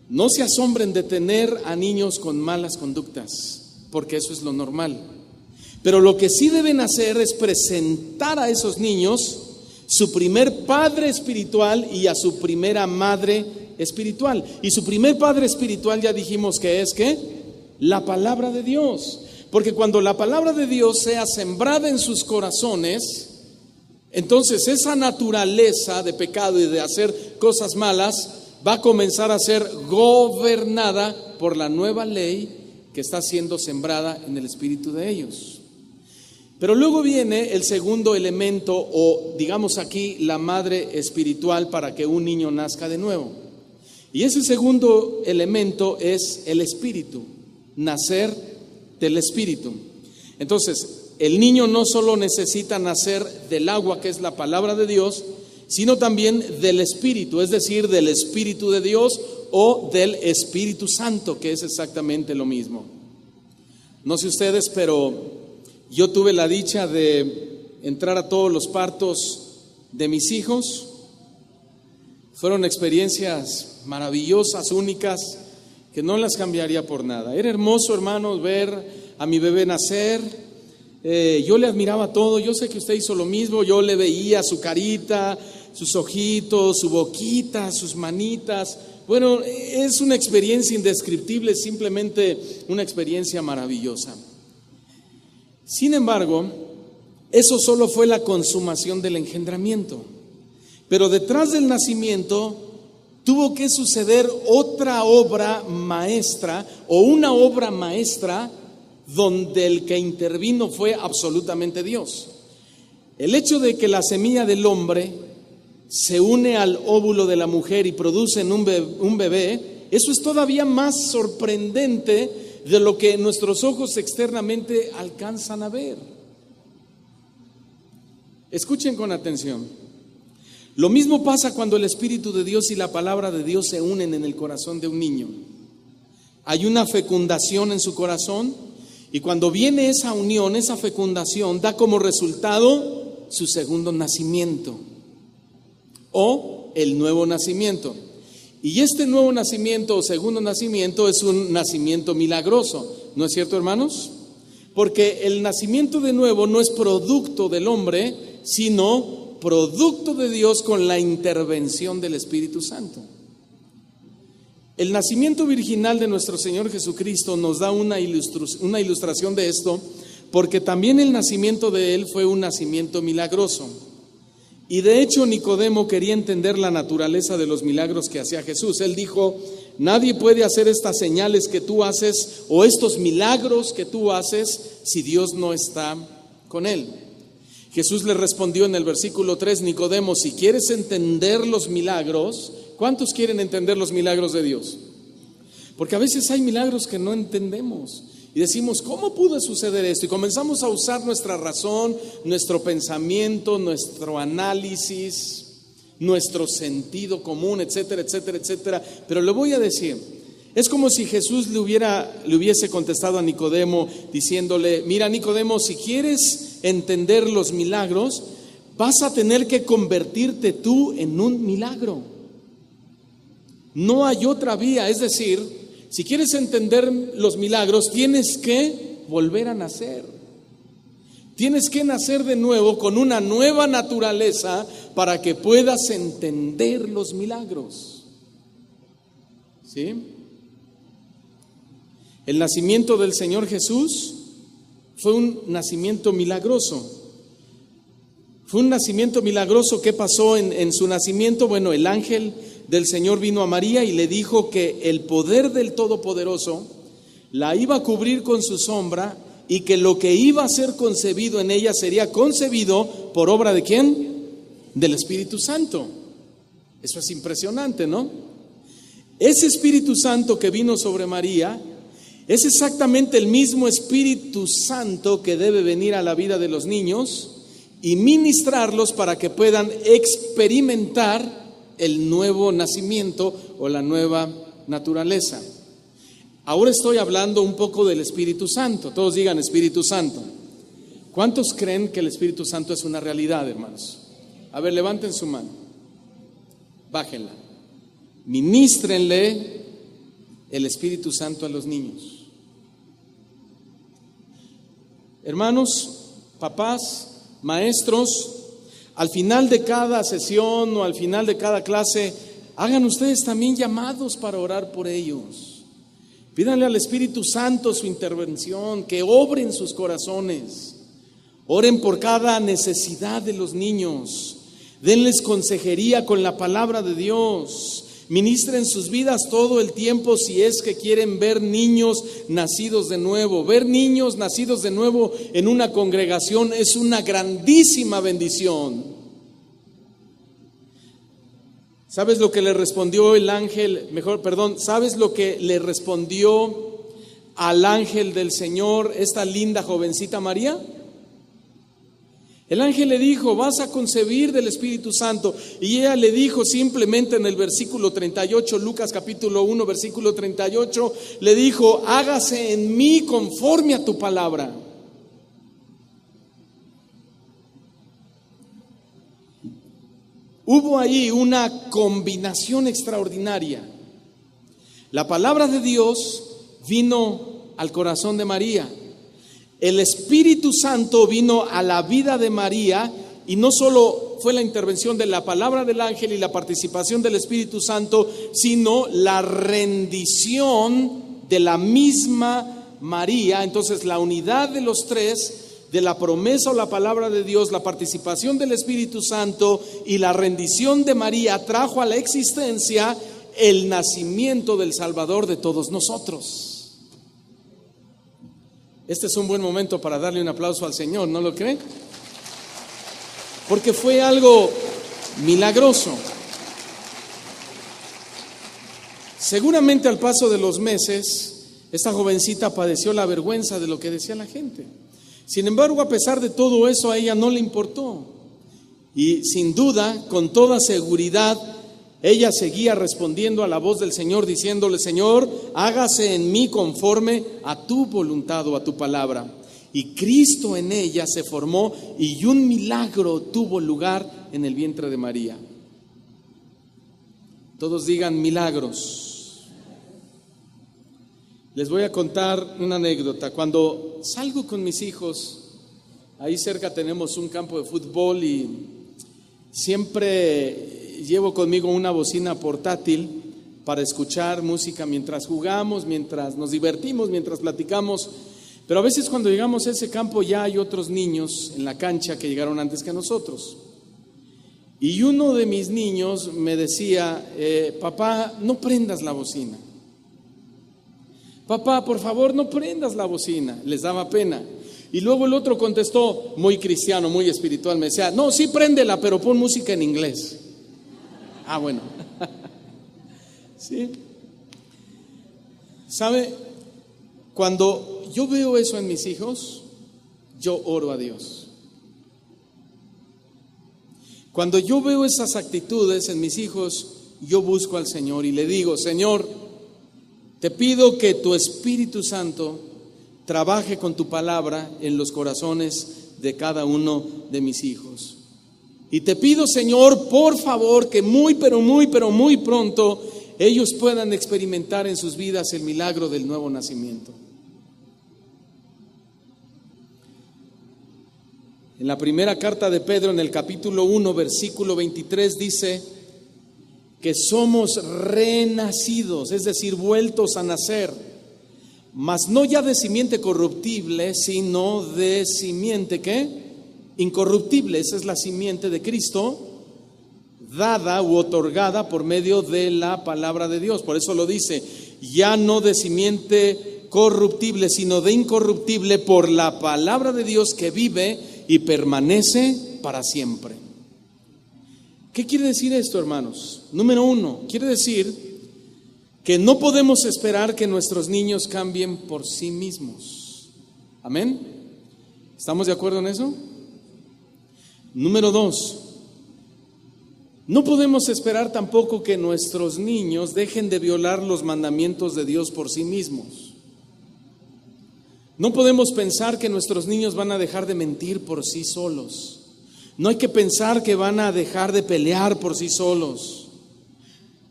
No se asombren de tener a niños con malas conductas, porque eso es lo normal. Pero lo que sí deben hacer es presentar a esos niños su primer padre espiritual y a su primera madre espiritual. Y su primer padre espiritual ya dijimos que es ¿qué? La palabra de Dios. Porque cuando la palabra de Dios sea sembrada en sus corazones, entonces esa naturaleza de pecado y de hacer cosas malas va a comenzar a ser gobernada por la nueva ley que está siendo sembrada en el espíritu de ellos. Pero luego viene el segundo elemento, o digamos aquí la madre espiritual para que un niño nazca de nuevo. Y ese segundo elemento es el espíritu, nacer del espíritu. Entonces, el niño no solo necesita nacer del agua, que es la palabra de Dios, sino también del espíritu, es decir, del Espíritu de Dios o del Espíritu Santo, que es exactamente lo mismo. No sé ustedes, pero yo tuve la dicha de entrar a todos los partos de mis hijos. Fueron experiencias maravillosas, únicas, que no las cambiaría por nada. Era hermoso, hermanos, ver a mi bebé nacer. Yo le admiraba todo. Yo sé que usted hizo lo mismo. Yo le veía su carita, sus ojitos, su boquita, sus manitas. Bueno, es una experiencia indescriptible, simplemente una experiencia maravillosa. Sin embargo, eso solo fue la consumación del engendramiento. Pero detrás del nacimiento tuvo que suceder otra obra maestra o una obra maestra donde el que intervino fue absolutamente Dios. El hecho de que la semilla del hombre se une al óvulo de la mujer y producen un bebé, eso es todavía más sorprendente de lo que nuestros ojos externamente alcanzan a ver. Escuchen con atención. Lo mismo pasa cuando el Espíritu de Dios y la palabra de Dios se unen en el corazón de un niño. Hay una fecundación en su corazón y cuando viene esa unión, esa fecundación da como resultado su segundo nacimiento o el nuevo nacimiento. Y este nuevo nacimiento o segundo nacimiento es un nacimiento milagroso, ¿no es cierto, hermanos? Porque el nacimiento de nuevo no es producto del hombre, sino producto de Dios con la intervención del Espíritu Santo. El nacimiento virginal de nuestro Señor Jesucristo nos da una ilustración de esto, porque también el nacimiento de Él fue un nacimiento milagroso. Y de hecho Nicodemo quería entender la naturaleza de los milagros que hacía Jesús. Él dijo: nadie puede hacer estas señales que tú haces o estos milagros que tú haces si Dios no está con él. Jesús le respondió en el versículo 3: Nicodemo, si quieres entender los milagros, ¿cuántos quieren entender los milagros de Dios? Porque a veces hay milagros que no entendemos. Y decimos, ¿cómo pudo suceder esto? Y comenzamos a usar nuestra razón, nuestro pensamiento, nuestro análisis, nuestro sentido común, etcétera, etcétera, etcétera. Pero le voy a decir, es como si Jesús le hubiese contestado a Nicodemo diciéndole: mira, Nicodemo, si quieres entender los milagros, vas a tener que convertirte tú en un milagro. No hay otra vía, es decir, si quieres entender los milagros, tienes que volver a nacer. Tienes que nacer de nuevo con una nueva naturaleza para que puedas entender los milagros. ¿Sí? El nacimiento del Señor Jesús fue un nacimiento milagroso. Fue un nacimiento milagroso. ¿Qué pasó en su nacimiento? Bueno, el ángel del Señor vino a María y le dijo que el poder del Todopoderoso la iba a cubrir con su sombra y que lo que iba a ser concebido en ella sería concebido por obra ¿de quién? Del Espíritu Santo. Eso es impresionante, ¿no? Ese Espíritu Santo que vino sobre María Es exactamente el mismo Espíritu Santo que debe venir a la vida de los niños y ministrarlos para que puedan experimentar el nuevo nacimiento o la nueva naturaleza. Ahora estoy hablando un poco del Espíritu Santo. Todos digan Espíritu Santo. ¿Cuántos creen que el Espíritu Santo es una realidad, hermanos? A ver, levanten su mano. Bájenla. Ministrenle el Espíritu Santo a los niños. Hermanos, papás, maestros, al final de cada sesión o al final de cada clase, hagan ustedes también llamados para orar por ellos. Pídanle al Espíritu Santo su intervención, que obre en sus corazones. Oren por cada necesidad de los niños. Denles consejería con la palabra de Dios. Ministren sus vidas todo el tiempo si es que quieren ver niños nacidos de nuevo. Ver niños nacidos de nuevo en una congregación es una grandísima bendición. ¿Sabes lo que le respondió el ángel? ¿Sabes lo que le respondió al ángel del Señor esta linda jovencita María? El ángel le dijo: vas a concebir del Espíritu Santo. Y ella le dijo simplemente en el versículo 38, Lucas capítulo 1, versículo 38, le dijo: hágase en mí conforme a tu palabra. Hubo ahí una combinación extraordinaria. La palabra de Dios vino al corazón de María. El Espíritu Santo vino a la vida de María, y no solo fue la intervención de la palabra del ángel y la participación del Espíritu Santo, sino la rendición de la misma María. Entonces, la unidad de los tres, de la promesa o la palabra de Dios, la participación del Espíritu Santo y la rendición de María, trajo a la existencia el nacimiento del Salvador de todos nosotros. Este es un buen momento para darle un aplauso al Señor, ¿no lo cree? Porque fue algo milagroso. Seguramente al paso de los meses, esta jovencita padeció la vergüenza de lo que decía la gente. Sin embargo, a pesar de todo eso, a ella no le importó. Y sin duda, con toda seguridad, ella seguía respondiendo a la voz del Señor, diciéndole: Señor, hágase en mí conforme a tu voluntad o a tu palabra. Y Cristo en ella se formó, y un milagro tuvo lugar en el vientre de María. Todos digan milagros. Les voy a contar una anécdota. Cuando salgo con mis hijos, ahí cerca tenemos un campo de fútbol y siempre llevo conmigo una bocina portátil para escuchar música mientras jugamos, mientras nos divertimos, mientras platicamos. Pero a veces cuando llegamos a ese campo ya hay otros niños en la cancha que llegaron antes que nosotros. Y uno de mis niños me decía: papá, no prendas la bocina. Papá, por favor, no prendas la bocina. Les daba pena. Y luego el otro contestó, muy cristiano, muy espiritual, me decía: no, sí préndela, pero pon música en inglés. Ah, bueno. ¿Sí? ¿Sabe? Cuando yo veo eso en mis hijos, yo oro a Dios. Cuando yo veo esas actitudes en mis hijos, yo busco al Señor y le digo: Señor, te pido que tu Espíritu Santo trabaje con tu palabra en los corazones de cada uno de mis hijos. Y te pido, Señor, por favor, que muy pronto ellos puedan experimentar en sus vidas el milagro del nuevo nacimiento. En la primera carta de Pedro, en el capítulo 1, versículo 23, dice que somos renacidos, es decir, vueltos a nacer, mas no ya de simiente corruptible, sino de simiente, ¿qué? Incorruptible. Esa es la simiente de Cristo, dada u otorgada por medio de la palabra de Dios. Por eso lo dice: ya no de simiente corruptible, sino de incorruptible, por la palabra de Dios que vive y permanece para siempre. ¿Qué quiere decir esto, hermanos? Número uno, quiere decir que no podemos esperar que nuestros niños cambien por sí mismos. ¿Amén? ¿Estamos de acuerdo en eso? Número 2, no podemos esperar tampoco que nuestros niños dejen de violar los mandamientos de Dios por sí mismos. No podemos pensar que nuestros niños van a dejar de mentir por sí solos. No hay que pensar que van a dejar de pelear por sí solos.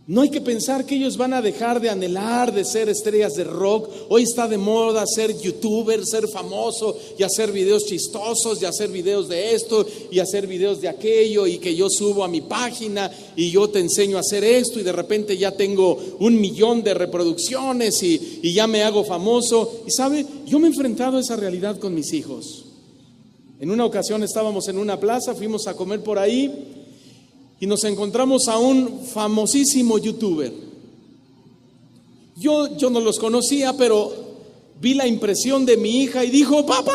No hay que pensar que ellos van a dejar de anhelar de ser estrellas de rock. Hoy está de moda ser youtuber, ser famoso y hacer videos chistosos y hacer videos de esto y hacer videos de aquello, y que yo subo a mi página y yo te enseño a hacer esto y de repente ya tengo 1 millón de reproducciones y ya me hago famoso. Y sabe, yo me he enfrentado a esa realidad con mis hijos. En una ocasión estábamos en una plaza, fuimos a comer por ahí y nos encontramos a un famosísimo youtuber. Yo no los conocía, pero vi la impresión de mi hija y dijo: papá.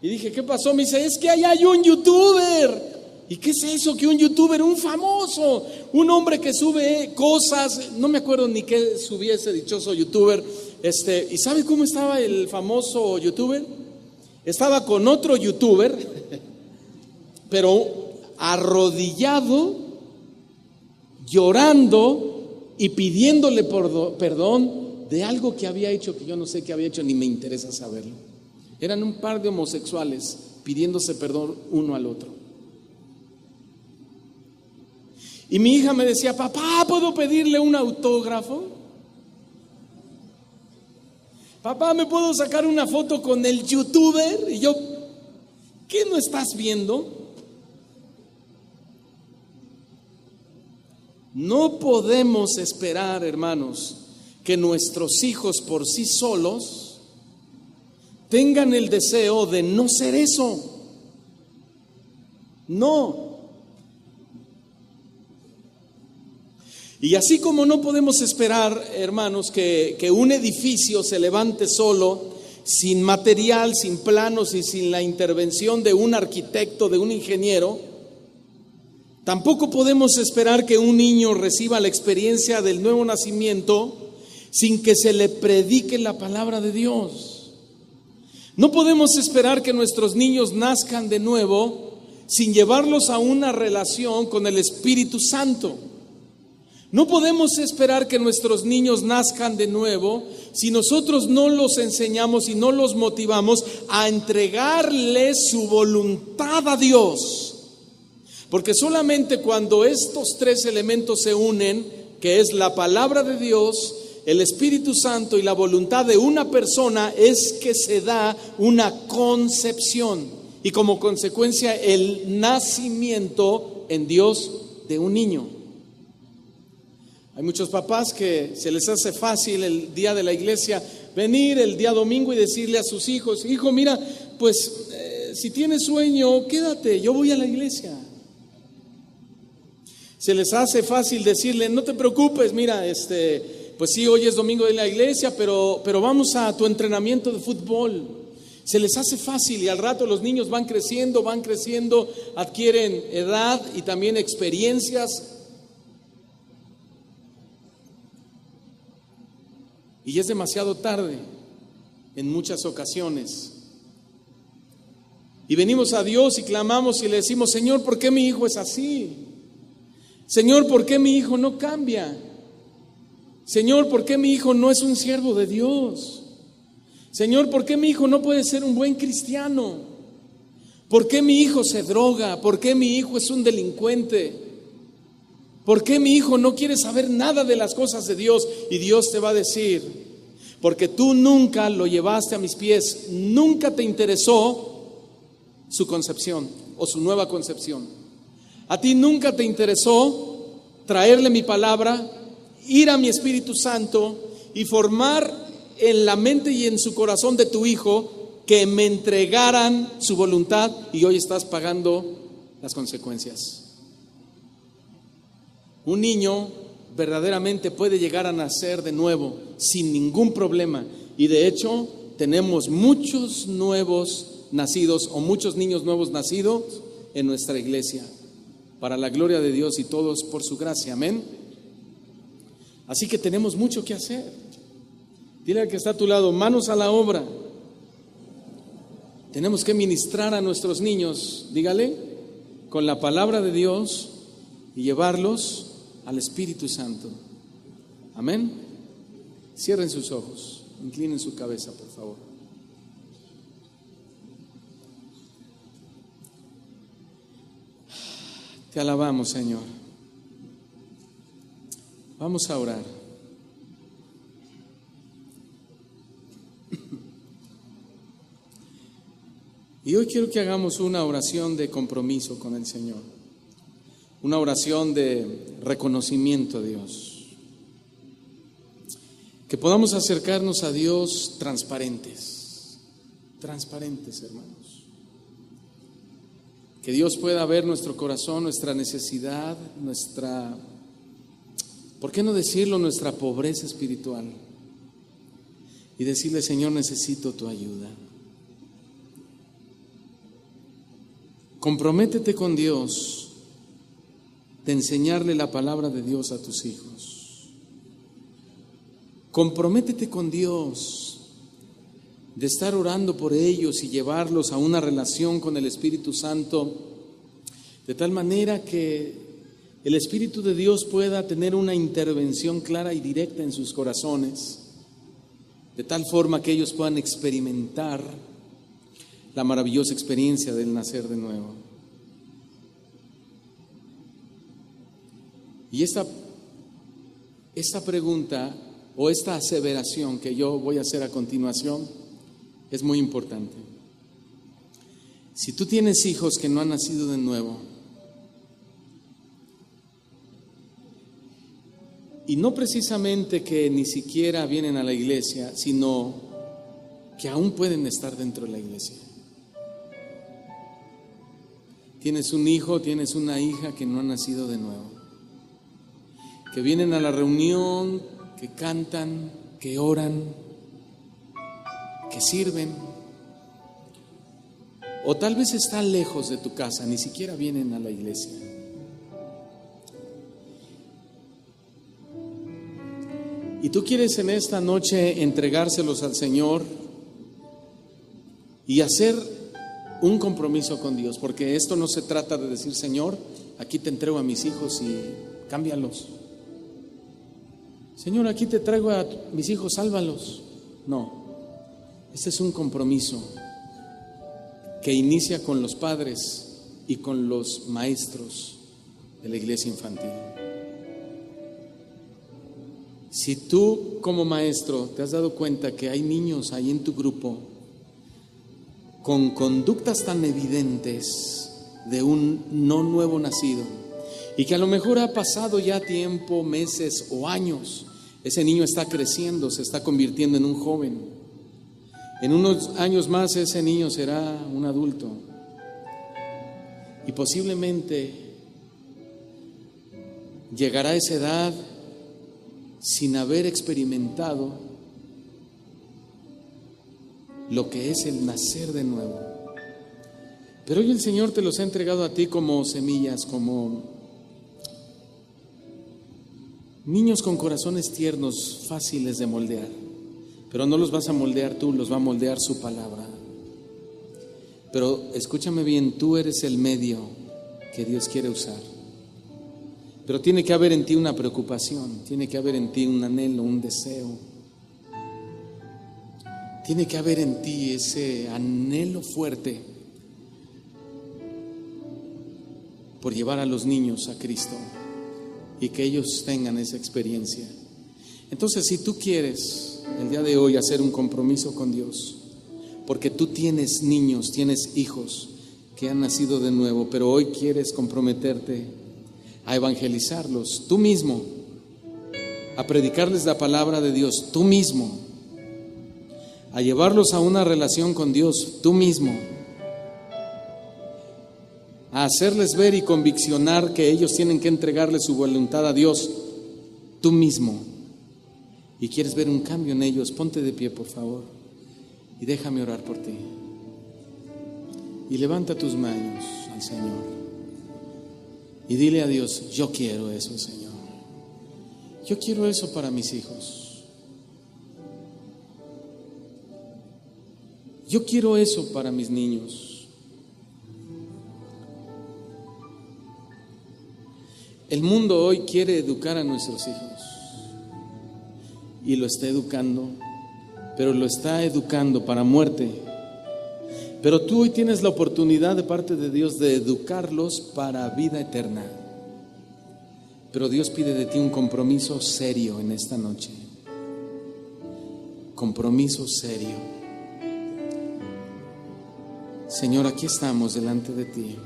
Y dije: ¿qué pasó? Me dice: es que allá hay un youtuber. ¿Y qué es eso que un youtuber? Un famoso, un hombre que sube cosas, no me acuerdo ni qué subía ese dichoso youtuber. ¿Y sabe cómo estaba el famoso youtuber? Estaba con otro youtuber, pero arrodillado, llorando y pidiéndole perdón de algo que había hecho, que yo no sé qué había hecho, ni me interesa saberlo. Eran un par de homosexuales pidiéndose perdón uno al otro. Y mi hija me decía: papá, ¿puedo pedirle un autógrafo? Papá, ¿me puedo sacar una foto con el youtuber? Y yo: ¿qué no estás viendo? No podemos esperar, hermanos, que nuestros hijos por sí solos tengan el deseo de no ser eso. No. Y así como no podemos esperar, hermanos, que un edificio se levante solo, sin material, sin planos y sin la intervención de un arquitecto, de un ingeniero, tampoco podemos esperar que un niño reciba la experiencia del nuevo nacimiento sin que se le predique la palabra de Dios. No podemos esperar que nuestros niños nazcan de nuevo sin llevarlos a una relación con el Espíritu Santo. No podemos esperar que nuestros niños nazcan de nuevo si nosotros no los enseñamos y no los motivamos a entregarles su voluntad a Dios. Porque solamente cuando estos 3 elementos se unen, que es la palabra de Dios, el Espíritu Santo y la voluntad de una persona, es que se da una concepción y como consecuencia el nacimiento en Dios de un niño. Hay muchos papás que se les hace fácil el día de la iglesia venir el día domingo y decirle a sus hijos: hijo, mira, pues si tienes sueño, quédate, yo voy a la iglesia. Se les hace fácil decirle: no te preocupes, mira, pues sí, hoy es domingo de la iglesia, pero vamos a tu entrenamiento de fútbol. Se les hace fácil y al rato los niños van creciendo, adquieren edad y también experiencias. Y es demasiado tarde en muchas ocasiones. Y venimos a Dios y clamamos y le decimos: Señor, ¿por qué mi hijo es así? Señor, ¿por qué mi hijo no cambia? Señor, ¿por qué mi hijo no es un siervo de Dios? Señor, ¿por qué mi hijo no puede ser un buen cristiano? ¿Por qué mi hijo se droga? ¿Por qué mi hijo es un delincuente? ¿Por qué mi hijo no quiere saber nada de las cosas de Dios? Y Dios te va a decir: porque tú nunca lo llevaste a mis pies, nunca te interesó su concepción o su nueva concepción. A ti nunca te interesó traerle mi palabra, ir a mi Espíritu Santo y formar en la mente y en su corazón de tu hijo que me entregaran su voluntad, y hoy estás pagando las consecuencias. Un niño verdaderamente puede llegar a nacer de nuevo sin ningún problema, y de hecho tenemos muchos nuevos nacidos o muchos niños nuevos nacidos en nuestra iglesia, para la gloria de Dios y todos por su gracia, amén. Así que tenemos mucho que hacer. Dile al que está a tu lado, manos a la obra. Tenemos que ministrar a nuestros niños, dígale, con la palabra de Dios y llevarlos al Espíritu Santo. Amén. Cierren sus ojos, inclinen su cabeza, por favor. Te alabamos, Señor. Vamos a orar. Y hoy quiero que hagamos una oración de compromiso con el Señor, una oración de reconocimiento a Dios, que podamos acercarnos a Dios transparentes, hermanos, que Dios pueda ver nuestro corazón, nuestra necesidad, ¿por qué no decirlo?, nuestra pobreza espiritual, y decirle, Señor, necesito tu ayuda. Comprométete con Dios de enseñarle la palabra de Dios a tus hijos. Comprométete con Dios de estar orando por ellos y llevarlos a una relación con el Espíritu Santo, de tal manera que el Espíritu de Dios pueda tener una intervención clara y directa en sus corazones, de tal forma que ellos puedan experimentar la maravillosa experiencia del nacer de nuevo. Y esta pregunta o esta aseveración que yo voy a hacer a continuación es muy importante. Si tú tienes hijos que no han nacido de nuevo, y no precisamente que ni siquiera vienen a la iglesia, sino que aún pueden estar dentro de la iglesia. Tienes un hijo, tienes una hija que no han nacido de nuevo, que vienen a la reunión, que cantan, que oran, que sirven, o tal vez están lejos de tu casa, ni siquiera vienen a la iglesia. Y tú quieres en esta noche entregárselos al Señor y hacer un compromiso con Dios, porque esto no se trata de decir, Señor, aquí te entrego a mis hijos y cámbialos. Señor, aquí te traigo a mis hijos, sálvalos. No, este es un compromiso que inicia con los padres y con los maestros de la iglesia infantil. Si tú como maestro te has dado cuenta que hay niños ahí en tu grupo con conductas tan evidentes de un no nuevo nacido, y que a lo mejor ha pasado ya tiempo, meses o años, ese niño está creciendo, se está convirtiendo en un joven, en unos años más ese niño será un adulto, y posiblemente llegará a esa edad sin haber experimentado lo que es el nacer de nuevo. Pero hoy el Señor te los ha entregado a ti como semillas, como niños con corazones tiernos, fáciles de moldear. Pero no los vas a moldear tú, los va a moldear su palabra. Pero escúchame bien, tú eres el medio que Dios quiere usar. Pero tiene que haber en ti una preocupación, tiene que haber en ti un anhelo, un deseo. Tiene que haber en ti ese anhelo fuerte por llevar a los niños a Cristo y que ellos tengan esa experiencia. Entonces, si tú quieres el día de hoy hacer un compromiso con Dios, porque tú tienes niños, tienes hijos que han nacido de nuevo, pero hoy quieres comprometerte a evangelizarlos tú mismo, a predicarles la palabra de Dios tú mismo, a llevarlos a una relación con Dios tú mismo, a hacerles ver y conviccionar que ellos tienen que entregarle su voluntad a Dios tú mismo, y quieres ver un cambio en ellos, ponte de pie, por favor, y déjame orar por ti. Y levanta tus manos al Señor y dile a Dios: yo quiero eso, Señor. Yo quiero eso para mis hijos. Yo quiero eso para mis niños. El mundo hoy quiere educar a nuestros hijos y lo está educando, pero lo está educando para muerte. Pero tú hoy tienes la oportunidad de parte de Dios de educarlos para vida eterna. Pero Dios pide de ti un compromiso serio en esta noche. Compromiso serio. Señor, aquí estamos delante de ti.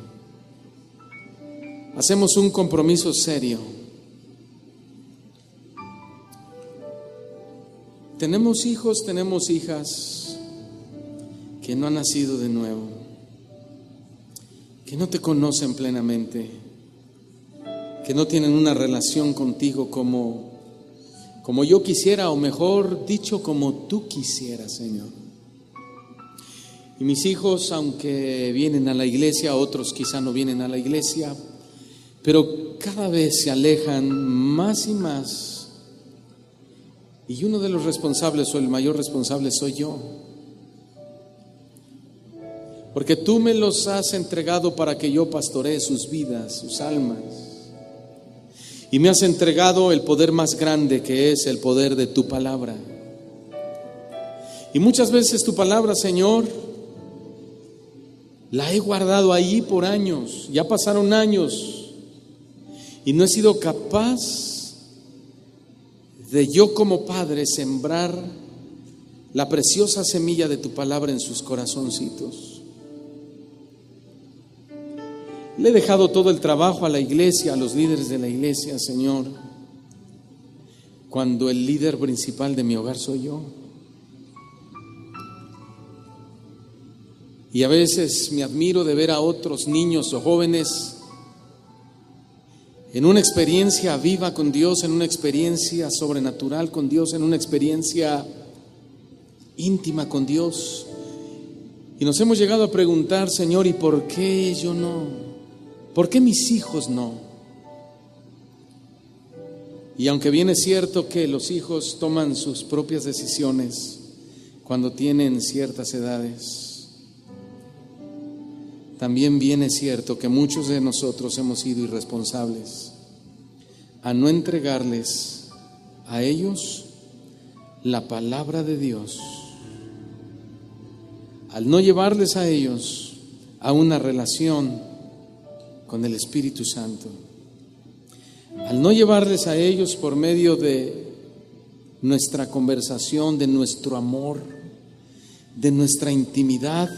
Hacemos un compromiso serio. Tenemos hijos, tenemos hijas que no han nacido de nuevo, que no te conocen plenamente, que no tienen una relación contigo como yo quisiera, o mejor dicho, como tú quisieras, Señor. Y mis hijos, aunque vienen a la iglesia, otros quizá no vienen a la iglesia, pero cada vez se alejan más y más. Y uno de los responsables, o el mayor responsable, soy yo. Porque tú me los has entregado para que yo pastoree sus vidas, sus almas. Y me has entregado el poder más grande, que es el poder de tu palabra. Y muchas veces tu palabra, Señor, la he guardado ahí por años. Ya pasaron años y no he sido capaz de yo como padre sembrar la preciosa semilla de tu palabra en sus corazoncitos. Le he dejado todo el trabajo a la iglesia, a los líderes de la iglesia, Señor, cuando el líder principal de mi hogar soy yo. Y a veces me admiro de ver a otros niños o jóvenes en una experiencia viva con Dios, en una experiencia sobrenatural con Dios, en una experiencia íntima con Dios. Y nos hemos llegado a preguntar, Señor, ¿y por qué yo no? ¿Por qué mis hijos no? Y aunque bien es cierto que los hijos toman sus propias decisiones cuando tienen ciertas edades, también bien es cierto que muchos de nosotros hemos sido irresponsables a no entregarles a ellos la palabra de Dios, al no llevarles a ellos a una relación con el Espíritu Santo, al no llevarles a ellos por medio de nuestra conversación, de nuestro amor, de nuestra intimidad,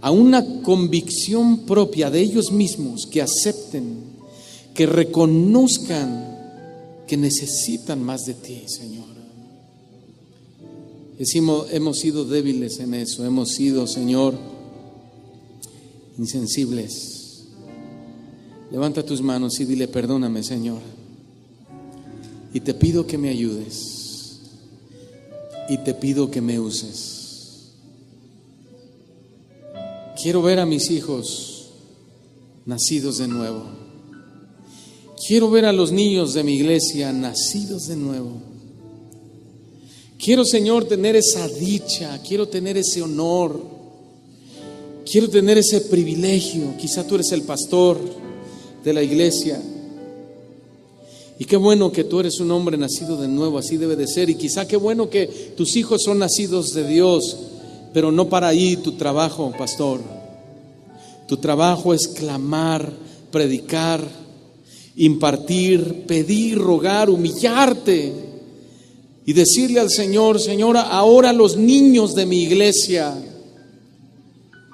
a una convicción propia de ellos mismos, que acepten, que reconozcan que necesitan más de ti, Señor. Hemos sido débiles en eso, hemos sido, Señor, insensibles. Levanta tus manos y dile: perdóname, Señor, y te pido que me ayudes, y te pido que me uses. Quiero ver a mis hijos nacidos de nuevo. Quiero ver a los niños de mi iglesia nacidos de nuevo. Quiero, Señor, tener esa dicha, quiero tener ese honor, quiero tener ese privilegio. Quizá tú eres el pastor de la iglesia, y qué bueno que tú eres un hombre nacido de nuevo, así debe de ser. Y quizá qué bueno que tus hijos son nacidos de Dios, pero no para ahí tu trabajo, pastor. Tu trabajo es clamar, predicar, impartir, pedir, rogar, humillarte y decirle al Señor: Señor, ahora los niños de mi iglesia,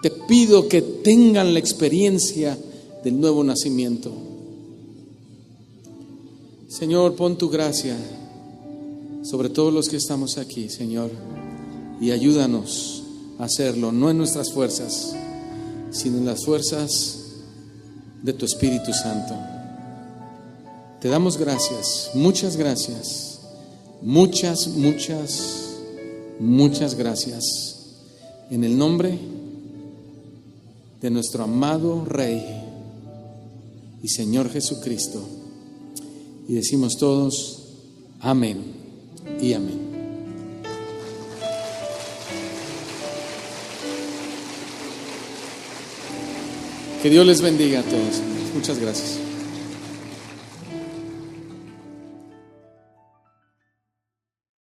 te pido que tengan la experiencia del nuevo nacimiento. Señor, pon tu gracia sobre todos los que estamos aquí, Señor, y ayúdanos a hacerlo, no en nuestras fuerzas, sino en las fuerzas de tu Espíritu Santo. Te damos gracias, muchas gracias, muchas gracias, en el nombre de nuestro amado Rey y Señor Jesucristo. Y decimos todos: Amén y amén. Que Dios les bendiga a todos. Muchas gracias.